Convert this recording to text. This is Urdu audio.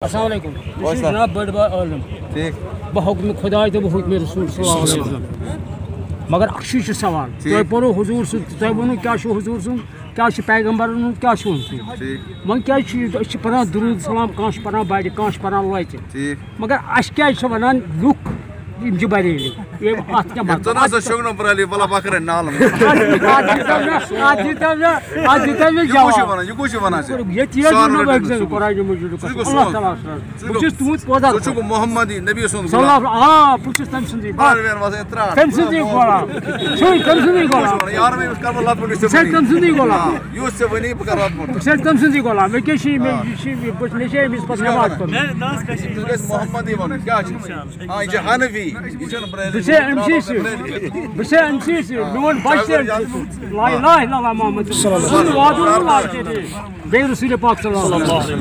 السلام علیکم بہٕ چھُس جناب بٔڑ بار عالم بہٕ حکم خۄداے تہٕ بہٕ حکم رسول صلی اللہ علیہ وسلم مگر اکھ چیٖز چھُ سوال تۄہہِ پوٚرُو حضوٗر سُنٛد تۄہہِ ووٚنوُ کیٛاہ چھُ حضوٗر سُنٛد کیٛاہ چھُ پیغمبرن ہُنٛد کیٛاہ چھُ وۄنۍ کیٛازِ چھُ أسۍ چھِ پران درود سلام کانٛہہ چھُ پران بَڑِ کانٛہہ چھُ پران لۄتہِ مگر اَسہِ کیٛازِ چھِ وَنان لُکھ یِم چھِ بریلی اَتھ کیٛاہ مطلب ییٚتہِ یہِ قرآنہِ مجیٖدُک اللہ تعالیٰ بہٕ چھُس تُہُنٛد پودا آ بہٕ چھُس تٔمۍ سُنٛدٕے تٔمۍ سُنٛدٕے غلام سُے تٔمۍ سُنٛدٕے غلام بہٕ چھُس تٔمۍ سُنٛدٕے غلام بہٕ چھُس تٔمۍ سُنٛدٕے غلام مےٚ کیٛاہ چھِ مےٚ چھِ أمِس پَتہٕ نٮ۪ماز پَرٕنۍ بہٕ چھِ أمسٕے سۭتۍ میون بَچہِ تہِ لا اِلہَ اِلَّا اللہ محمد سُنٛد وعدٕ بیٚیہِ رسوٗلِ پاک صلی اللہ علیہ وسلم